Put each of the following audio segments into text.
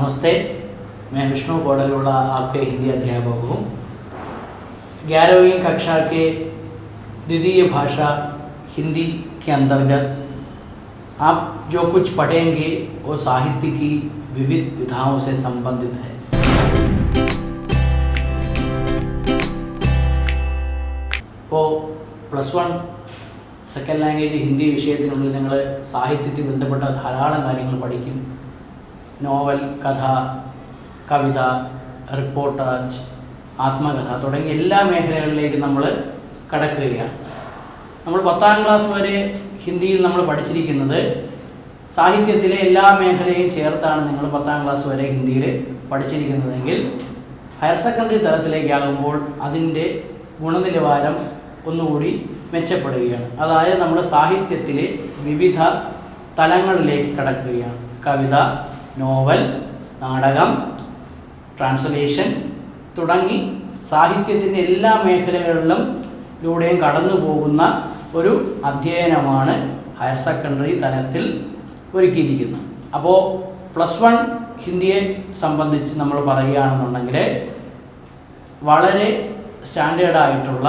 नमस्ते, मैं विष्णु कोडलवाला आपके हिंदी अध्यापक हूँ। 11वीं कक्षा के द्वितीय भाषा हिंदी के अंतर्गत आप जो कुछ पढ़ेंगे वो साहित्य की विविध विधाओं से संबंधित है। वो +1 സെക്കൻഡ് ലാംഗ്വേജ് ഹിന്ദി വിഷയത്തിനുള്ളിൽ നിങ്ങൾ സാഹിത്യത്തിൽ ബന്ധപ്പെട്ട ധാരാളം കാര്യങ്ങൾ പഠിക്കും. നോവൽ, കഥ, കവിത, റിപ്പോർട്ടാജ്, ആത്മകഥ തുടങ്ങിയ എല്ലാ മേഖലകളിലേക്ക് നമ്മൾ കടക്കുകയാണ്. നമ്മൾ 10ാം ക്ലാസ് വരെ ഹിന്ദിയിൽ നമ്മൾ പഠിച്ചിരിക്കുന്നത് സാഹിത്യത്തിലെ എല്ലാ മേഖലയും ചേർത്താണ്. നിങ്ങൾ 10ാം ക്ലാസ് വരെ ഹിന്ദിയിൽ പഠിച്ചിരിക്കുന്നതെങ്കിൽ ഹയർ സെക്കൻഡറി തലത്തിലേക്കാകുമ്പോൾ അതിൻ്റെ ഗുണനിലവാരം ഒന്നുകൂടി മെച്ചപ്പെടുകയാണ്. അതായത് നമ്മുടെ സാഹിത്യത്തിലെ വിവിധ തലങ്ങളിലേക്ക് കടക്കുകയാണ്. കവിത, നോവൽ, നാടകം, ട്രാൻസ്ലേഷൻ തുടങ്ങി സാഹിത്യത്തിൻ്റെ എല്ലാ മേഖലകളിലൂടെയും കടന്നു പോകുന്ന ഒരു അധ്യയനമാണ് ഹയർ സെക്കൻഡറി തലത്തിൽ ഒരുക്കിയിരിക്കുന്നത്. അപ്പോൾ +1 ഹിന്ദിയെ സംബന്ധിച്ച് നമ്മൾ പറയുകയാണെന്നുണ്ടെങ്കിൽ വളരെ സ്റ്റാൻഡേർഡായിട്ടുള്ള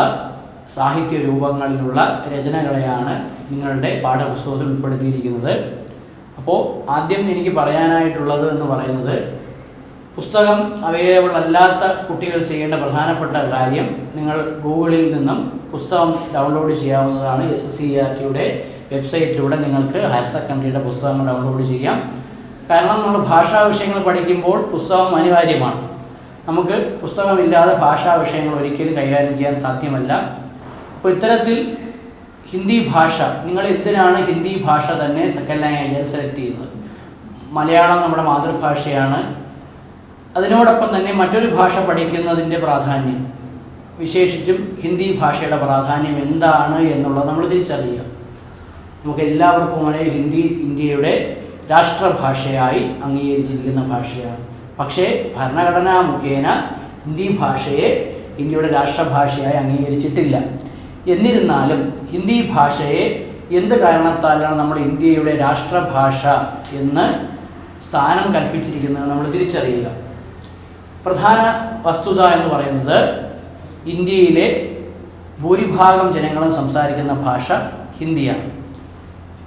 സാഹിത്യ രൂപങ്ങളിലുള്ള രചനകളെയാണ് നിങ്ങളുടെ പാഠപുസ്തകത്തിൽ ഉൾപ്പെടുത്തിയിരിക്കുന്നത്. അപ്പോൾ ആദ്യം എനിക്ക് പറയാനായിട്ടുള്ളത് എന്ന് പറയുന്നത്, പുസ്തകം അവൈലബിൾ അല്ലാത്ത കുട്ടികൾ ചെയ്യേണ്ട പ്രധാനപ്പെട്ട കാര്യം, നിങ്ങൾ ഗൂഗിളിൽ നിന്നും പുസ്തകം ഡൗൺലോഡ് ചെയ്യാവുന്നതാണ്. SSCERTയുടെ വെബ്സൈറ്റിലൂടെ നിങ്ങൾക്ക് ഹയർ സെക്കൻഡറിയുടെ പുസ്തകങ്ങൾ ഡൗൺലോഡ് ചെയ്യാം. കാരണം നമ്മൾ ഭാഷാ വിഷയങ്ങൾ പഠിക്കുമ്പോൾ പുസ്തകം അനിവാര്യമാണ്. നമുക്ക് പുസ്തകമില്ലാതെ ഭാഷാ വിഷയങ്ങൾ ഒരിക്കലും കൈകാര്യം ചെയ്യാൻ സാധ്യമല്ല. അപ്പോൾ ഇത്തരത്തിൽ ഹിന്ദി ഭാഷ, നിങ്ങൾ എന്തിനാണ് ഹിന്ദി ഭാഷ തന്നെ സെക്കൻഡ് ലാംഗ്വേജ് സെലക്ട് ചെയ്യുന്നത്? മലയാളം നമ്മുടെ മാതൃഭാഷയാണ്. അതിനോടൊപ്പം തന്നെ മറ്റൊരു ഭാഷ പഠിക്കുന്നതിൻ്റെ പ്രാധാന്യം, വിശേഷിച്ചും ഹിന്ദി ഭാഷയുടെ പ്രാധാന്യം എന്താണ് എന്നുള്ളത് നമ്മൾ തിരിച്ചറിയുക. നമുക്ക് എല്ലാവർക്കും അറിയാം, ഹിന്ദി ഇന്ത്യയുടെ രാഷ്ട്രഭാഷയായി അംഗീകരിച്ചിരിക്കുന്ന ഭാഷയാണ്. പക്ഷേ ഭരണഘടനാ മുഖേന ഹിന്ദി ഭാഷയെ ഇന്ത്യയുടെ രാഷ്ട്രഭാഷയായി അംഗീകരിച്ചിട്ടില്ല. എന്നിരുന്നാലും ഹിന്ദി ഭാഷയെ എന്ത് കാരണത്താലാണ് നമ്മൾ ഇന്ത്യയുടെ രാഷ്ട്രഭാഷ എന്ന് സ്ഥാനം കൽപ്പിച്ചിരിക്കുന്നത് നമ്മൾ തിരിച്ചറിയുക. പ്രധാന വസ്തുത എന്ന് പറയുന്നത്, ഇന്ത്യയിലെ ഭൂരിഭാഗം ജനങ്ങളും സംസാരിക്കുന്ന ഭാഷ ഹിന്ദിയാണ്.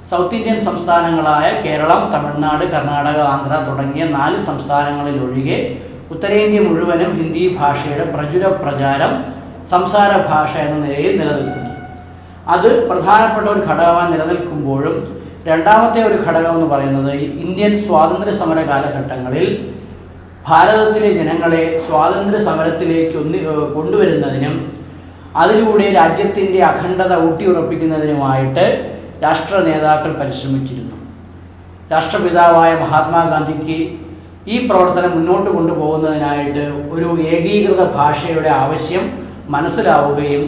സൗത്ത് ഇന്ത്യൻ സംസ്ഥാനങ്ങളായ കേരളം, തമിഴ്നാട്, കർണാടക, ആന്ധ്ര തുടങ്ങിയ 4 സംസ്ഥാനങ്ങളിലൊഴികെ ഉത്തരേന്ത്യ മുഴുവനും ഹിന്ദി ഭാഷയുടെ പ്രചാരം സംസാര ഭാഷ എന്ന നിലയിൽ നിലനിൽക്കുന്നു. അത് പ്രധാനപ്പെട്ട ഒരു ഘടകമായി നിലനിൽക്കുമ്പോഴും രണ്ടാമത്തെ ഒരു ഘടകം എന്ന് പറയുന്നത്, ഇന്ത്യൻ സ്വാതന്ത്ര്യ സമര കാലഘട്ടങ്ങളിൽ ഭാരതത്തിലെ ജനങ്ങളെ സ്വാതന്ത്ര്യ സമരത്തിലേക്ക് കൊണ്ടുവരുന്നതിനും അതിലൂടെ രാജ്യത്തിൻ്റെ അഖണ്ഡത ഊട്ടിയുറപ്പിക്കുന്നതിനുമായിട്ട് രാഷ്ട്ര നേതാക്കൾ പരിശ്രമിച്ചിരുന്നു. രാഷ്ട്രപിതാവായ മഹാത്മാഗാന്ധിക്ക് ഈ പ്രവർത്തനം മുന്നോട്ട് കൊണ്ടുപോകുന്നതിനായിട്ട് ഒരു ഏകീകൃത ഭാഷയുടെ ആവശ്യം മനസ്സിലാവുകയും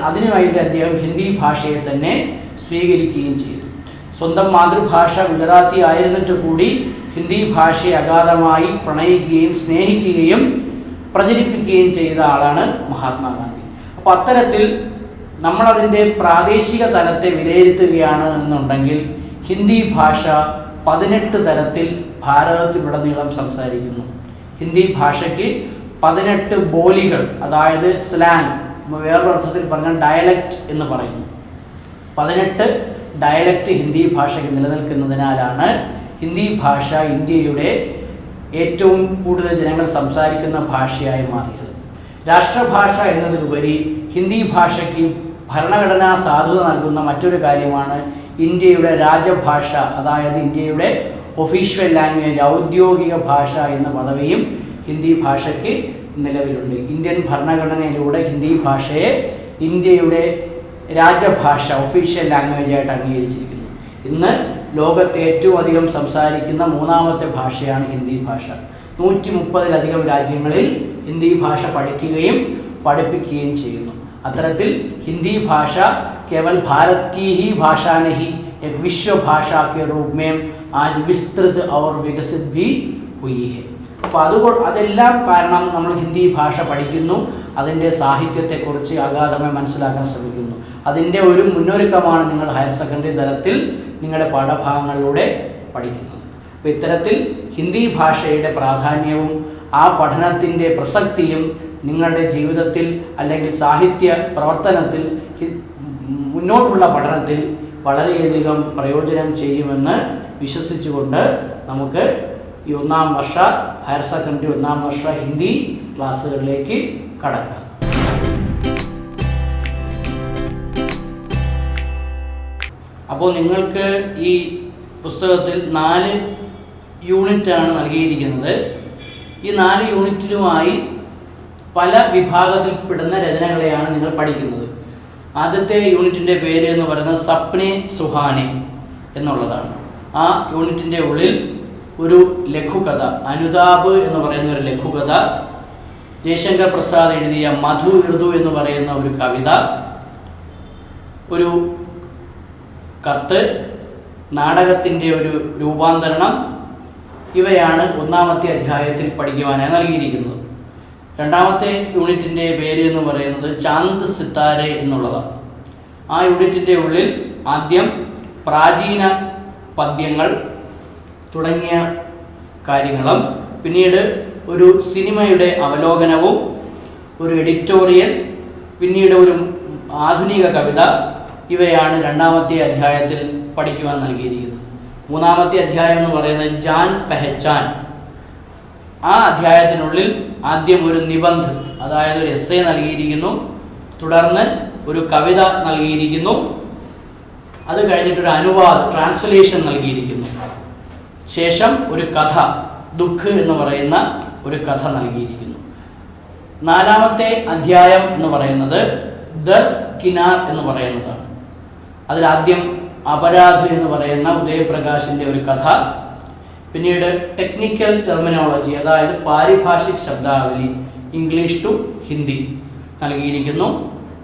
അതിനുവേണ്ടി അദ്ദേഹം ഹിന്ദി ഭാഷയെ തന്നെ സ്വീകരിക്കുകയും ചെയ്തു. സ്വന്തം മാതൃഭാഷ ഗുജറാത്തി ആയിരുന്നിട്ട് കൂടി ഹിന്ദി ഭാഷയെ അഗാധമായി പ്രണയിക്കുകയും സ്നേഹിക്കുകയും പ്രചരിപ്പിക്കുകയും ചെയ്ത ആളാണ് മഹാത്മാഗാന്ധി. അപ്പോൾ അത്തരത്തിൽ നമ്മളതിൻ്റെ പ്രാദേശിക തലത്തെ വിലയിരുത്തുകയാണ് എന്നുണ്ടെങ്കിൽ, ഹിന്ദി ഭാഷ 18 തരത്തിൽ ഭാരതത്തിലുടനീളം സംസാരിക്കുന്നു. ഹിന്ദി ഭാഷയ്ക്ക് 18 ബോലികൾ, അതായത് സ്ലാങ്, വേറൊരർത്ഥത്തിൽ പറഞ്ഞാൽ ഡയലക്റ്റ് എന്ന് പറയുന്നു. 18 ഡയലക്റ്റ് ഹിന്ദി ഭാഷയ്ക്ക് നിലനിൽക്കുന്നതിനാലാണ് ഹിന്ദി ഭാഷ ഇന്ത്യയുടെ ഏറ്റവും കൂടുതൽ ജനങ്ങൾ സംസാരിക്കുന്ന ഭാഷയായി മാറിയത്. രാഷ്ട്രഭാഷ എന്നതിലുപരി ഹിന്ദി ഭാഷയ്ക്ക് ഭരണഘടനാ സാധുത നൽകുന്ന മറ്റൊരു കാര്യമാണ് ഇന്ത്യയുടെ രാജഭാഷ, അതായത് ഇന്ത്യയുടെ ഒഫീഷ്യൽ ലാംഗ്വേജ്, ഔദ്യോഗിക ഭാഷ എന്ന പദവിയും ഹിന്ദി ഭാഷയ്ക്ക് നിലവിലുണ്ട്. ഇന്ത്യൻ ഭരണഘടനയിലൂടെ ഹിന്ദി ഭാഷയെ ഇന്ത്യയുടെ രാജഭാഷ, ഒഫീഷ്യൽ ലാംഗ്വേജായിട്ട് അംഗീകരിച്ചിരിക്കുന്നു. ഇന്ന് ലോകത്തെ ഏറ്റവും അധികം സംസാരിക്കുന്ന 3ാമത്തെ ഭാഷയാണ് ഹിന്ദി ഭാഷ. 130-ലധികം രാജ്യങ്ങളിൽ ഹിന്ദി ഭാഷ പഠിക്കുകയും പഠിപ്പിക്കുകയും ചെയ്യുന്നു. അത്തരത്തിൽ ഹിന്ദി ഭാഷ കേവൽ ഭാരത് की ही भाषा नहीं, एक विश्व भाषा के रूप में आज विस्तृत और विकसित भी हुई है. അപ്പോൾ അതെല്ലാം കാരണം നമ്മൾ ഹിന്ദി ഭാഷ പഠിക്കുന്നു, അതിൻ്റെ സാഹിത്യത്തെക്കുറിച്ച് അഗാധമായി മനസ്സിലാക്കാൻ ശ്രമിക്കുന്നു. അതിൻ്റെ ഒരു മുന്നൊരുക്കമാണ് നിങ്ങൾ ഹയർ സെക്കൻഡറി തലത്തിൽ നിങ്ങളുടെ പാഠഭാഗങ്ങളിലൂടെ പഠിക്കുന്നത്. അപ്പോൾ ഇത്തരത്തിൽ ഹിന്ദി ഭാഷയുടെ പ്രാധാന്യവും ആ പഠനത്തിൻ്റെ പ്രസക്തിയും നിങ്ങളുടെ ജീവിതത്തിൽ അല്ലെങ്കിൽ സാഹിത്യ പ്രവർത്തനത്തിൽ മുന്നോട്ടുള്ള പഠനത്തിൽ വളരെയധികം പ്രയോജനം ചെയ്യുമെന്ന് വിശ്വസിച്ചുകൊണ്ട് നമുക്ക് ഈ 1ാം വർഷ ഹയർ സെക്കൻഡറി 1ാം വർഷ ഹിന്ദി ക്ലാസ്സുകളിലേക്ക് കടക്കാം. അപ്പോൾ നിങ്ങൾക്ക് ഈ പുസ്തകത്തിൽ 4 യൂണിറ്റാണ് നൽകിയിരിക്കുന്നത്. ഈ 4 യൂണിറ്റിലുമായി പല വിഭാഗത്തിൽപ്പെടുന്ന രചനകളെയാണ് നിങ്ങൾ പഠിക്കുന്നത്. ആദ്യത്തെ യൂണിറ്റിൻ്റെ പേര് എന്ന് പറയുന്നത് സപ്നെ സുഹാനെ എന്നുള്ളതാണ്. ആ യൂണിറ്റിൻ്റെ ഉള്ളിൽ ഒരു ലഘുകഥ, അനുതാപ് എന്ന് പറയുന്ന ഒരു ലഘുകഥ, ജയശങ്കർ പ്രസാദ് എഴുതിയ മധു ഋതു എന്ന് പറയുന്ന ഒരു കവിത, ഒരു കത്ത്, നാടകത്തിൻ്റെ ഒരു രൂപാന്തരണം, ഇവയാണ് 1ാമത്തെ അധ്യായത്തിൽ പഠിക്കുവാനായി നൽകിയിരിക്കുന്നത്. 2ാമത്തെ യൂണിറ്റിൻ്റെ പേര് എന്ന് പറയുന്നത് ചാന്ദ് സിത്താരെ എന്നുള്ളതാണ്. ആ യൂണിറ്റിൻ്റെ ഉള്ളിൽ ആദ്യം പ്രാചീന പദ്യങ്ങൾ തുടങ്ങിയ കാര്യങ്ങളും പിന്നീട് ഒരു സിനിമയുടെ അവലോകനവും ഒരു എഡിറ്റോറിയൽ, പിന്നീട് ഒരു ആധുനിക കവിത, ഇവയാണ് 2ാമത്തെ അധ്യായത്തിൽ പഠിക്കുവാൻ നൽകിയിരിക്കുന്നത്. 3ാമത്തെ അധ്യായം എന്ന് പറയുന്നത് ജാൻ പെഹച്ചാൻ. ആ അധ്യായത്തിനുള്ളിൽ ആദ്യം ഒരു നിബന്ധ്, അതായത് ഒരു എസ്സേ നൽകിയിരിക്കുന്നു, തുടർന്ന് ഒരു കവിത നൽകിയിരിക്കുന്നു, അത് കഴിഞ്ഞിട്ടൊരു അനുവാദം, ട്രാൻസ്ലേഷൻ നൽകിയിരിക്കുന്നു, ശേഷം ഒരു കഥ, ദുഃഖ് എന്ന് പറയുന്ന ഒരു കഥ നൽകിയിരിക്കുന്നു. 4ാമത്തെ അധ്യായം എന്ന് പറയുന്നത് ദർ കിനാർ എന്ന് പറയുന്നതാണ്. അതിലാദ്യം അപരാധ് എന്ന് പറയുന്ന ഉദയപ്രകാശിൻ്റെ ഒരു കഥ, പിന്നീട് ടെക്നിക്കൽ ടെർമിനോളജി, അതായത് പാരിഭാഷിക് ശബ്ദാവലി, ഇംഗ്ലീഷ് ടു ഹിന്ദി നൽകിയിരിക്കുന്നു,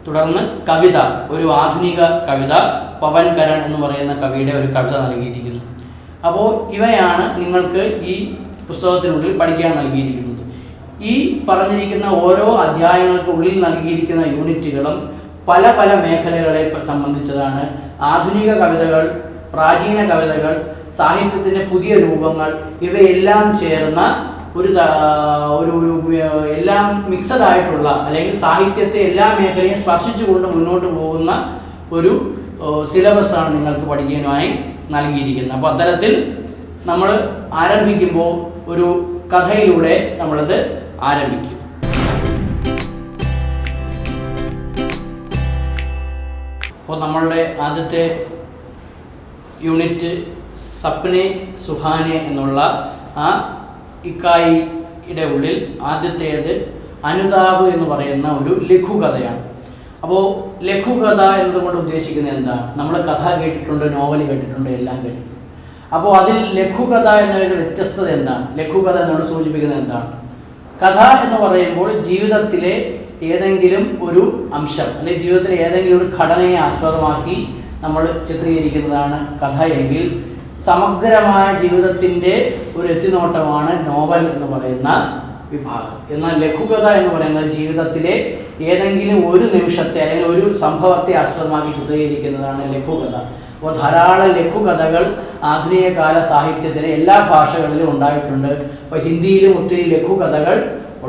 തുടർന്ന് കവിത, ഒരു ആധുനിക കവിത, പവൻ കരൺ എന്ന് പറയുന്ന കവിയുടെ ഒരു കവിത നൽകിയിരിക്കുന്നു. അപ്പോൾ ഇവയാണ് നിങ്ങൾക്ക് ഈ പുസ്തകത്തിനുള്ളിൽ പഠിക്കാൻ നൽകിയിരിക്കുന്നത്. ഈ പറഞ്ഞിരിക്കുന്ന ഓരോ അധ്യായങ്ങൾക്കുള്ളിൽ നൽകിയിരിക്കുന്ന യൂണിറ്റുകളും പല പല മേഖലകളെ സംബന്ധിച്ചതാണ്. ആധുനിക കവിതകൾ, പ്രാചീന കവിതകൾ, സാഹിത്യത്തിൻ്റെ പുതിയ രൂപങ്ങൾ, ഇവയെല്ലാം ചേർന്ന ഒരു എല്ലാം മിക്സഡ് ആയിട്ടുള്ള, അല്ലെങ്കിൽ സാഹിത്യത്തെ എല്ലാ മേഖലയും സ്പർശിച്ചുകൊണ്ട് മുന്നോട്ട് പോകുന്ന ഒരു സിലബസാണ് നിങ്ങൾക്ക് പഠിക്കാനായി നൽകിയിരിക്കുന്നത്. അപ്പോൾ അത്തരത്തിൽ നമ്മൾ ആരംഭിക്കുമ്പോൾ ഒരു കഥയിലൂടെ നമ്മളത് ആരംഭിക്കും. അപ്പോൾ നമ്മളുടെ ആദ്യത്തെ യൂണിറ്റ് സപ്നെ സുഹാനെ എന്നുള്ള ആ ഇക്കായിയുടെ ഉള്ളിൽ ആദ്യത്തേത് അനുതാപ് എന്ന് പറയുന്ന ഒരു ലഘുകഥയാണ്. അപ്പോൾ ലഘുകഥ എന്നതുകൊണ്ട് ഉദ്ദേശിക്കുന്നത് എന്താണ്? നമ്മൾ കഥ കേട്ടിട്ടുണ്ട്, നോവൽ കേട്ടിട്ടുണ്ട്, എല്ലാം കേട്ടിട്ടുണ്ട്. അപ്പോൾ അതിൽ ലഘുകഥ എന്നതിൻ്റെ വ്യത്യസ്തത എന്താണ്? ലഘുകഥ എന്നോട് സൂചിപ്പിക്കുന്നത് എന്താണ്? കഥ എന്ന് പറയുമ്പോൾ ജീവിതത്തിലെ ഏതെങ്കിലും ഒരു അംശം, അല്ലെങ്കിൽ ജീവിതത്തിലെ ഏതെങ്കിലും ഒരു ഘടനയെ ആസ്പദമാക്കി നമ്മൾ ചിത്രീകരിക്കുന്നതാണ് കഥ എങ്കിൽ, സമഗ്രമായ ജീവിതത്തിൻ്റെ ഒരു എത്തിനോട്ടമാണ് നോവൽ എന്ന് പറയുന്ന വിഭാഗം. എന്നാൽ ലഘുകഥ എന്ന് പറയുന്നത് ജീവിതത്തിലെ ഏതെങ്കിലും ഒരു നിമിഷത്തെ അല്ലെങ്കിൽ ഒരു സംഭവത്തെ ആസ്പദമാക്കി ചിത്രീകരിക്കുന്നതാണ് ലഘുകഥ. അപ്പോൾ ധാരാളം ലഘുകഥകൾ ആധുനിക കാല സാഹിത്യത്തിലെ എല്ലാ ഭാഷകളിലും ഉണ്ടായിട്ടുണ്ട്. അപ്പോൾ ഹിന്ദിയിലും ഒത്തിരി ലഘുകഥകൾ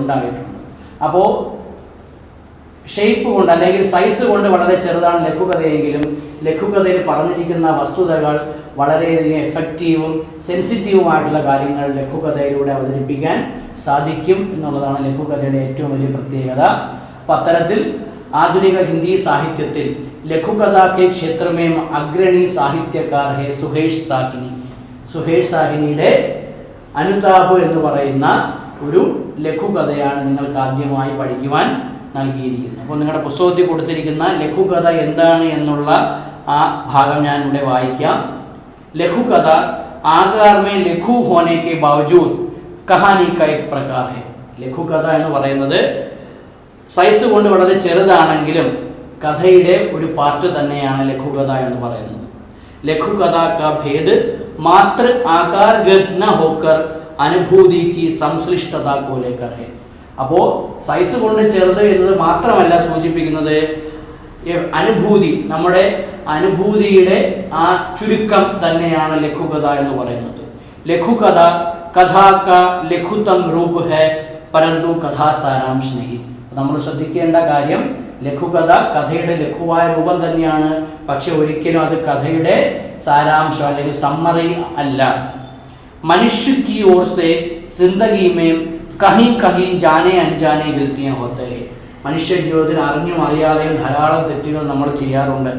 ഉണ്ടായിട്ടുണ്ട്. അപ്പോൾ ഷേപ്പ് കൊണ്ട് അല്ലെങ്കിൽ സൈസ് കൊണ്ട് വളരെ ചെറുതാണ് ലഘുകഥയെങ്കിലും ലഘുകഥയിൽ പറഞ്ഞിരിക്കുന്ന വസ്തുതകൾ വളരെയധികം എഫക്റ്റീവും സെൻസിറ്റീവുമായിട്ടുള്ള കാര്യങ്ങൾ ലഘുകഥയിലൂടെ അവതരിപ്പിക്കാൻ സാധിക്കും എന്നുള്ളതാണ് ലഘുകഥയുടെ ഏറ്റവും വലിയ പ്രത്യേകത. അപ്പം അത്തരത്തിൽ ആധുനിക ഹിന്ദി സാഹിത്യത്തിൽ ലഘുകഥാ കെ ക്ഷേത്രമേം അഗ്രണി സാഹിത്യകാർ ഹെ സുഹേഷ് സാഹിനി. സുഹേഷ് സാഹിനിയുടെ അനുതാപ് എന്ന് പറയുന്ന ഒരു ലഘുകഥയാണ് നിങ്ങൾക്ക് ആദ്യമായി പഠിക്കുവാൻ നൽകിയിരിക്കുന്നത്. അപ്പോൾ നിങ്ങളുടെ പുസ്തകത്തിൽ കൊടുത്തിരിക്കുന്ന ലഘുകഥ എന്താണ് എന്നുള്ള ആ ഭാഗം ഞാൻ ഇവിടെ വായിക്കാം. ലഘുകഥ ആകാർ മേ ലഘു ഹോനെ കെ ബാവജൂദ് കഹാനി കാ ഏക് പ്രകാർ ഹെ. ലഘുകഥ എന്ന് പറയുന്നത് സൈസ് കൊണ്ട് വളരെ ചെറുതാണെങ്കിലും കഥയുടെ ഒരു പാർട്ട് തന്നെയാണ് ലഘുകഥ എന്ന് പറയുന്നത്. ലഘുകഥ കാ ഭേദ് മാത്ര ആകാർ ഗത് ന ഹോക്കർ അനുഭൂതി കി സംശ്ലിഷ്ടത കോ ലേക്കർ ഹെ. അപ്പോൾ സൈസ് കൊണ്ട് ചെറുത് എന്നത് മാത്രമല്ല സൂചിപ്പിക്കുന്നത് അനുഭൂതി, നമ്മുടെ അനുഭൂതിയുടെ ആ ചുരുക്കം തന്നെയാണ് ലഘുകഥ എന്ന് പറയുന്നത്. ലഘു കഥ കഥാ കാ ലഘുതം രൂപ ഹൈ പരന്തു കഥാ സാരാംശ നഹി. നമ്മൾ ശ്രദ്ധിക്കേണ്ട കാര്യം, ലഘുകഥ കഥയുടെ ലഘുവായ രൂപം തന്നെയാണ്, പക്ഷെ ഒരിക്കലും അത് കഥയുടെ സാരാംശം അല്ലെങ്കിൽ സമ്മറി അല്ല. മനുഷ്യ की ओर से जिंदगी में कहीं कहीं जाने अनजाने गलतियां होते हैं. മനുഷ്യ ജീവിതത്തിൽ അറിഞ്ഞും അറിയാതെയും ധാരാളം തെറ്റുകൾ നമ്മൾ ചെയ്യാറുണ്ട്.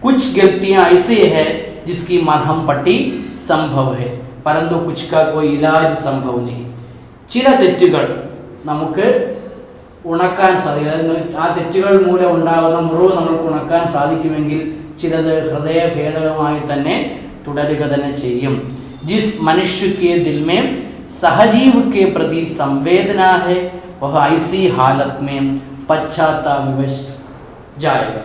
कुछ गलतियां ऐसी है जिसकी मरहम पट्टी संभव है परंतु कुछ का कोई इलाज संभव नहीं. ചില തെറ്റുകൾ നമുക്ക് ഉണക്കാൻ സാധിക്കും. ആ തെറ്റുകൾ മൂലം ഉണ്ടാകുന്ന മുറിവ് നമുക്ക് ഉണക്കാൻ സാധിക്കുമെങ്കിൽ ചിലത് ഹൃദയഭേദകമായി തന്നെ തുടരുക തന്നെ ചെയ്യും. जिस मनुष्य के दिल में सहजीव के प्रति संवेदना है वह ऐसी हालत में पश्चाताप विवश जाएगा.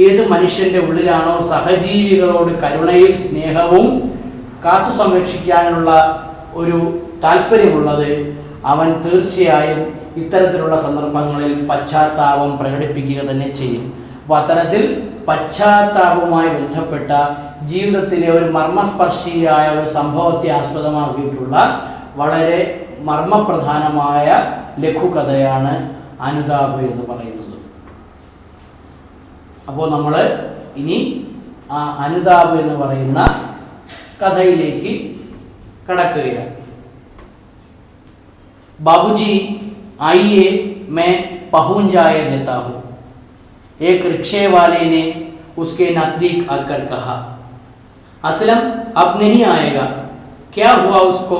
ഏത് മനുഷ്യന്റെ ഉള്ളിലാണോ സഹജീവികളോട് കരുണയും സ്നേഹവും കാത്തു സംരക്ഷിക്കാനുള്ള ഒരു താല്പര്യമുള്ളത്, അവൻ തീർച്ചയായും ഇത്തരത്തിലുള്ള സന്ദർഭങ്ങളിൽ പശ്ചാത്താപം പ്രകടിപ്പിക്കുക തന്നെ ചെയ്യും. അപ്പോൾ അത്തരത്തിൽ പശ്ചാത്താപവുമായി ബന്ധപ്പെട്ട ജീവിതത്തിലെ ഒരു മർമ്മസ്പർശിയായ ഒരു സംഭവത്തെ ആസ്പദമാക്കിയിട്ടുള്ള വളരെ മർമ്മപ്രധാനമായ ലഘുകഥയാണ് അനുതാപ് എന്ന് പറയുന്നത്. അപ്പോൾ നമ്മൾ ഇനി ആ അനുതാപ് എന്ന് പറയുന്ന കഥയിലേക്ക് കടക്കുകയാണ്. बाबूजी आइए मैं पहुंचाया देता हूँ. एक रिक्शे वाले ने उसके नजदीक आकर कहा. असलम अब नहीं आएगा, क्या हुआ उसको?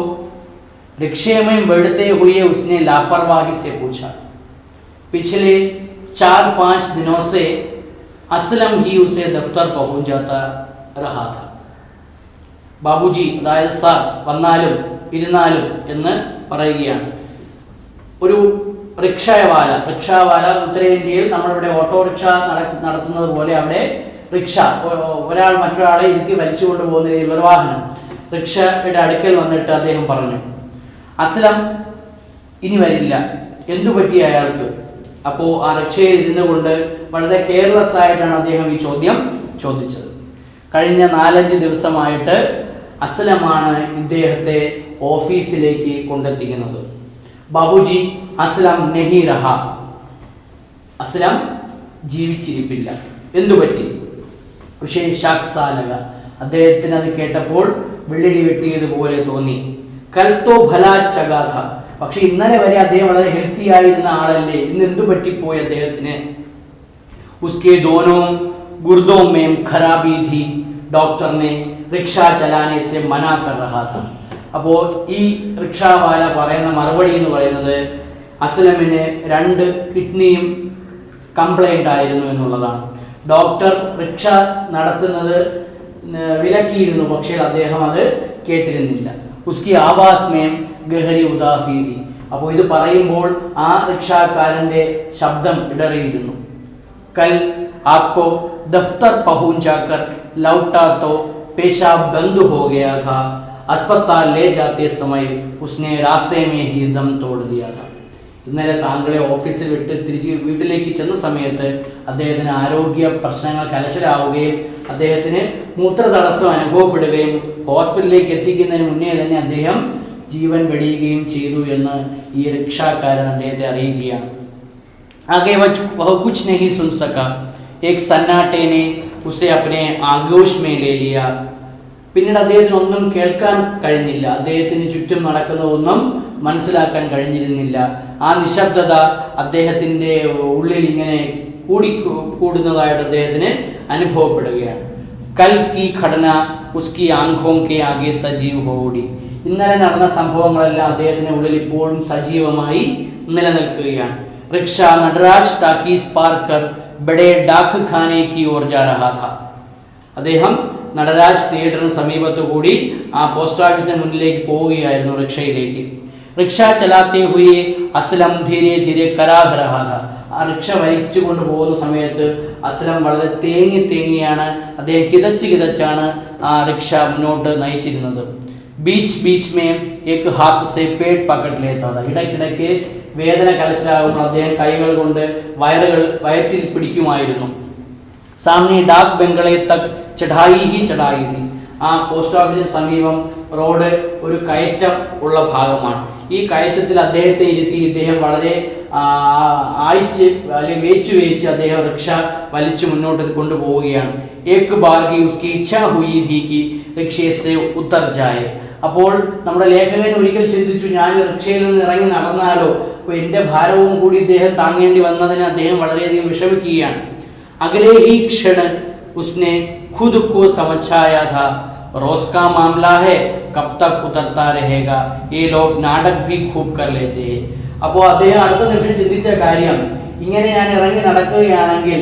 रिक्शे में बढ़ते हुए उसने लापरवाही से पूछा. पिछले 4-5 दिनों से असलम ही उसे दफ्तर पहुंचाता रहा था. ബാബുജി, അതായത് സാർ, വന്നാലും ഇരുന്നാലും എന്ന് പറയുകയാണ്. ഒരു റിക്ഷാവാല ഉത്തരേന്ത്യയിൽ നമ്മളിവിടെ ഓട്ടോറിക്ഷ നടത്തുന്നത് പോലെ അവിടെ റിക്ഷ, ഒരാൾ മറ്റൊരാളെ ഇരുത്തി വലിച്ചുകൊണ്ട് പോകുന്ന ഒരു വാഹനം, റിക്ഷയുടെ അടുക്കൽ വന്നിട്ട് അദ്ദേഹം പറഞ്ഞു, അസ്ലം ഇനി വരില്ല, എന്തു പറ്റി അയാൾക്ക്? അപ്പോൾ ആ റിക്ഷയിൽ ഇരുന്നു കൊണ്ട് വളരെ കെയർലെസ് ആയിട്ടാണ് അദ്ദേഹം ഈ ചോദ്യം ചോദിച്ചത്. കഴിഞ്ഞ 4-5 ദിവസമായിട്ട് അസ്ലമാണ് ഇദ്ദേഹത്തെ ഓഫീസിലേക്ക് കൊണ്ടെത്തിക്കുന്നത്. ബാബുജി അസ്ലം നഹി രഹ, അസ്ലം ജീവിച്ചിരിപ്പില്ല. എന്തുപറ്റി? പക്ഷേ ഷാക്സാലക, അദ്ദേഹത്തിന് അത് കേട്ടപ്പോൾ വെള്ളിടി വെട്ടിയതുപോലെ തോന്നി. കൽത്തോ ഭലാ ചഗാഥ, പക്ഷെ ഇന്നലെ വരെ അദ്ദേഹം വളരെ ഹെൽത്തി ആയിരുന്ന ആളല്ലേ, ഇന്ന് എന്തു പറ്റിപ്പോയി അദ്ദേഹത്തിന്? ഉസ്കെ ദോനോ ഗുർദോ മേം ഖരാബി ഥി, ഡോക്ടർ ने റിക്ഷാ ചലാനെ സെ മനാ കർ രഹാ ഥാ. അപ്പോൾ ഈ റിക്ഷാവാല പറയുന്ന മറുപടി എന്ന് പറയുന്നത് അസ്ലമിന് 2 കിഡ്നിയും കംപ്ലൈൻ്റ് ആയിരുന്നു എന്നുള്ളതാണ്. ഡോക്ടർ റിക്ഷ നടത്തുന്നത് വിലക്കിയിരുന്നു, പക്ഷേ അദ്ദേഹം അത് കേട്ടിരുന്നില്ല. ഉസ്കി ആവാസ് മേം ഗഹരി ഉദാസി ഥി, അപ്പോൾ ഇത് പറയുമ്പോൾ ആ റിക്ഷാക്കാരൻ്റെ ശബ്ദം ഇടറിയിരുന്നു. കൽ ആപ്കോ ദഫ്തർ പഹുഞ്ചാക്കർ ലൗട്ടാ തോ पेशाब बंद हो गया था, अस्पताल ले जाते समय उसने रास्ते में ही दम तोड़ दिया था. ഇന്നലെ താങ്കളെ ഓഫീസിൽ വിട്ട് തിരിച്ച് വീട്ടിലേക്ക് ചെന്ന സമയത്ത് അദ്ദേഹത്തിന് ആരോഗ്യ പ്രശ്നങ്ങൾ കലശലാവുകയും അദ്ദേഹത്തിന് മൂത്രതടസ്സം അനുഭവപ്പെടുകയും ഹോസ്പിറ്റലിലേക്ക് എത്തിക്കുന്നതിന് മുന്നേ തന്നെ അദ്ദേഹം ജീവൻ വെടിയുകയും ചെയ്തു എന്ന് ഈ റിക്ഷാക്കാരൻ അദ്ദേഹത്തെ അറിയിക്കുകയാണ്. आगे वह कुछ नहीं सुन सका, एक सन्नाटे ने उसे अपने आगोश में ले लिया. പിന്നീട് അദ്ദേഹത്തിന് ഒന്നും കേൾക്കാൻ കഴിഞ്ഞില്ല, അദ്ദേഹത്തിന് ചുറ്റും നടക്കുന്നതൊന്നും മനസ്സിലാക്കാൻ കഴിഞ്ഞിരുന്നില്ല. ആ നിശബ്ദത അദ്ദേഹത്തിൻ്റെ ഉള്ളിൽ ഇങ്ങനെ കൂടുന്നതായിട്ട് അദ്ദേഹത്തിന് അനുഭവപ്പെടുകയാണ്. കൽ കി ഘടന ഉസ്കി ആംഖോं के आगे സജീവ് ഹോടി, ഇന്നലെ നടന്ന സംഭവങ്ങളെല്ലാം അദ്ദേഹത്തിന്റെ ഉള്ളിൽ ഇപ്പോഴും സജീവമായി നിലനിൽക്കുകയാണ്. Rickshaw Nataraj talkies Parker Bade ഡാക് ഖാനെ की ओर जा रहा था. അദ്ദേഹം നടരാജ് തിയേറ്ററിന് സമീപത്തു കൂടി ആ പോസ്റ്റ് ഓഫീസിന് മുന്നിലേക്ക് പോവുകയായിരുന്നു റിക്ഷയിലേക്ക്. റിക്ഷ ചലാത്തെ ഹുയെ അസ്ലം ധീരെ ധീരെ കരാഹ് രഹാ ഥാ. ആ റിക്ഷ വലിച്ചു കൊണ്ടുപോകുന്ന സമയത്ത് അസ്ലം വളരെ തേങ്ങിയാണ്, അദ്ദേഹം കിതച്ചാണ് ആ റിക്ഷ മുന്നോട്ട് നയിച്ചിരുന്നത്. ബീച്ച് ബീച്ച് മേ ഏക് ഹാത്ത് സെ പേട്ട് പക്കറ്റ് ലേതാ ഥാ. ഇടയ്ക്കിടയ്ക്ക് വേദന കലശലാകുമ്പോൾ അദ്ദേഹം കൈകൾ കൊണ്ട് വയറ്റിൽ പിടിക്കുമായിരുന്നു. സാമനെ ഡാക് ബംഗളെ തക് ചढ़ाई ही चढ़ाई थी. ആ പോസ്റ്റ് ഓഫീസിന് സമീപം റോഡ് ഒരു കയറ്റം ഉള്ള ഭാഗമാണ്. ഈ കയറ്റത്തിൽ അദ്ദേഹത്തെ ഇരുത്തി ഇദ്ദേഹം വളരെ ആയിച്ച് അല്ലെങ്കിൽ വേച്ച് അദ്ദേഹം റിക്ഷ വലിച്ചു മുന്നോട്ട് കൊണ്ടുപോവുകയാണ്. ഏക് ബാർഗി ഉസ്കി ഇച്ഛാ ഹുയി ഥി കി റിക്ഷേ സെ ഉത്തർ ജായേ. അപ്പോൾ നമ്മുടെ ലേഖകൻ ഒരിക്കൽ ചിന്തിച്ചു, ഞാൻ റിക്ഷയിൽ നിന്ന് ഇറങ്ങി നടന്നാലോ, അപ്പോൾ എൻ്റെ ഭാരവും കൂടി ഇദ്ദേഹം താങ്ങേണ്ടി വന്നതിന് അദ്ദേഹം വളരെയധികം വിഷമിക്കുകയാണ്. അഗലേ ഹി ക്ഷൺ ഉസ്നെ ഖുദ് കോ സമझाया था रोज का मामला है कब तक उतरता रहेगा ये लोग नाटक भी खूब कर लेते हैं. അപ്പോൾ അദ്ദേഹം അടുത്ത നിമിഷം ചിന്തിച്ച കാര്യം, ഇങ്ങനെ ഞാൻ ഇറങ്ങി നടക്കുകയാണെങ്കിൽ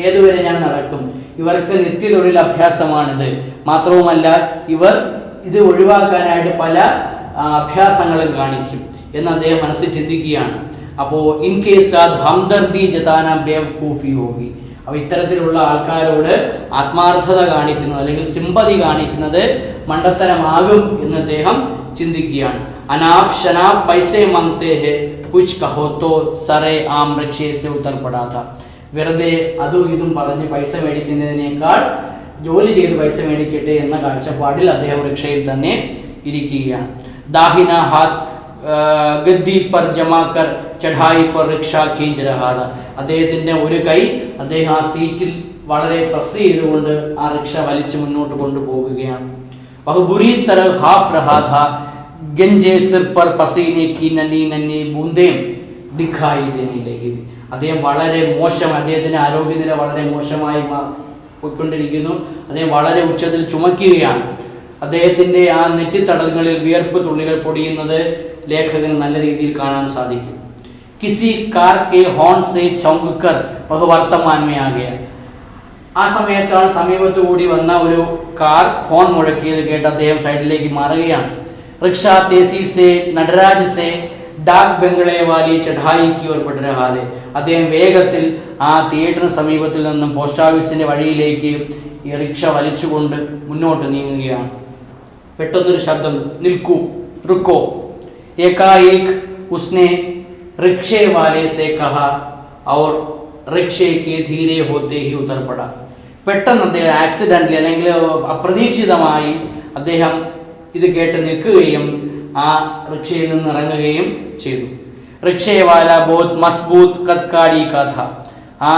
ഏതുവരെ ഞാൻ നടക്കും? ഇവർക്ക് നിത്യതൊഴിൽ അഭ്യാസമാണിത്. മാത്രവുമല്ല ഇവർ ഇത് ഒഴിവാക്കാനായിട്ട് പല അഭ്യാസങ്ങളും കാണിക്കും എന്ന് അദ്ദേഹം മനസ്സിൽ ചിന്തിക്കുകയാണ്. അപ്പോൾ ഇൻകേ സാദ് ഹംദർദി ജതാന ബേവ്കൂഫി ഹോഗി. അപ്പോൾ ഇത്തരത്തിലുള്ള ആൾക്കാരോട് ആത്മാർത്ഥത കാണിക്കുന്നത് അല്ലെങ്കിൽ സിമ്പതി കാണിക്കുന്നത് മണ്ടത്തരമാകും എന്ന് അദ്ദേഹം ചിന്തിക്കുകയാണ്. അനാപ് ശനാപ് പൈസേ മാങ്തേ ഹെ കുച്ച് കഹോ തോ സറേ ആം റിക്ഷേ സെ ഉത്തർ പടാ ഥാ. വെറുതെ അതും ഇതും പറഞ്ഞ് പൈസ മേടിക്കുന്നതിനേക്കാൾ ജോലി ചെയ്ത് പൈസ മേടിക്കട്ടെ എന്ന കാഴ്ചപ്പാടിൽ അദ്ദേഹം റിക്ഷയിൽ തന്നെ ഇരിക്കുകയാണ്. ദാഹിന ഹാത്ത് ഗദ്ദി പർ ജമാക്കർ ചढ़ाई पर റിക്ഷ ഖീഞ്ച് രഹാ ഥാ. അദ്ദേഹത്തിൻ്റെ ഒരു കൈ അദ്ദേഹം ആ സീറ്റിൽ വളരെ പ്രസ് ചെയ്തുകൊണ്ട് ആ റിക്ഷ വലിച്ചു മുന്നോട്ട് കൊണ്ടുപോകുകയാണ്. വഹ് ബുരി തരഹ് ഹാഫ് രഹാ ഥാ ഗഞ്ചേ സിർ പർ പസീനെ കി നന്നി നന്നി ബൂന്തേം ദിഖായി ദേനെ ലഗി. അദ്ദേഹം വളരെ മോശം, അദ്ദേഹത്തിൻ്റെ ആരോഗ്യനില വളരെ മോശമായി പോയിക്കൊണ്ടിരിക്കുന്നു. അദ്ദേഹം വളരെ ഉച്ചത്തിൽ ചുമക്കുകയാണ്. അദ്ദേഹത്തിൻ്റെ ആ നെറ്റിത്തടങ്ങളിൽ വിയർപ്പ് തുള്ളികൾ പൊടിയുന്നത് ലേഖകന് നല്ല രീതിയിൽ കാണാൻ സാധിക്കും. കിസി കാർ കെ ഹോൺ സെ ചൗങ്കർ വഹ് വർത്തമാൻ മേ ആ ഗയ. ആ സമയത്താണ് സമീപത്തു കൂടി വന്ന ഒരു കാർ ഹോൺ മുഴക്കിയത് കേട്ട് അദ്ദേഹം സൈഡിലേക്ക് മാറുകയാണ്. റിക്ഷ തേസി സെ നടരാജ് സെ ഡാക് ബംഗ്ലേ വാലി ചढ़ाई की ओर बढ़ रहा है. അദ്ദേഹം വേഗത്തിൽ ആ തിയേറ്ററിന് സമീപത്തിൽ നിന്നും പോസ്റ്റ് ഓഫീസിന്റെ വഴിയിലേക്ക് ഈ റിക്ഷ വലിച്ചുകൊണ്ട് മുന്നോട്ട് നീങ്ങുകയാണ്. പെട്ടെന്നൊരു ശബ്ദം, നിൽക്കൂ, റുക്കോ. ഏകാഏക് ഉസ്നെ റിക്ഷേ വാലേ സെ കഹാ ഔർ റിക്ഷേ കെ ധീരെ ഹോത്തേ ഹി ഉത്തർ പടാ. പെട്ടെന്ന് അദ്ദേഹം ആക്സിഡന്റലി അല്ലെങ്കിൽ അപ്രതീക്ഷിതമായി അദ്ദേഹം ഇത് കേട്ട് നിൽക്കുകയും ആ റിക്ഷയിൽ നിന്ന് ഇറങ്ങുകയും ചെയ്തു. റിക്ഷേവാല ബോത് മസ്ബൂത്ത് കത്കാടി കഥ. ആ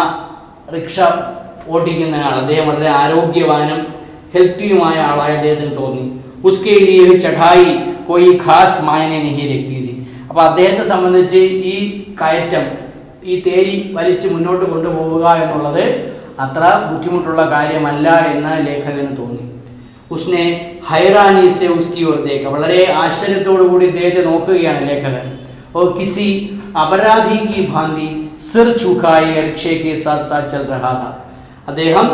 റിക്ഷ ഓടിക്കുന്നയാൾ അദ്ദേഹം വളരെ ആരോഗ്യവാനും ഹെൽത്തിയുമായ ആളായി അദ്ദേഹത്തിന് തോന്നി. ഉസ്കെ ലിയേ ചढ़ाई കോയി ഖാസ് മായനെ നഹി രഖ്തി ഥി. അപ്പോൾ അദ്ദേഹത്തെ സംബന്ധിച്ച് ഈ കയറ്റം, ഈ തേരി വലിച്ച് മുന്നോട്ട് കൊണ്ടുപോവുക എന്നുള്ളത് അത്ര ബുദ്ധിമുട്ടുള്ള കാര്യമല്ല എന്ന് ലേഖകന് തോന്നി. ഉസ്നെ ഹൈറാനി സെ ഉസ്കി ഓർ ദേഖ. വളരെ ആശ്ചര്യത്തോടു കൂടി ഇദ്ദേഹത്തെ നോക്കുകയാണ് ലേഖകൻ. ഓ കിസി അപരാധി കി ഭാന്തി സിർ ചുഖായി റിക്ഷേ കെ സാത്ത് സാത്ത് ചൽ രഹാ ഥാ. അദ്ദേഹം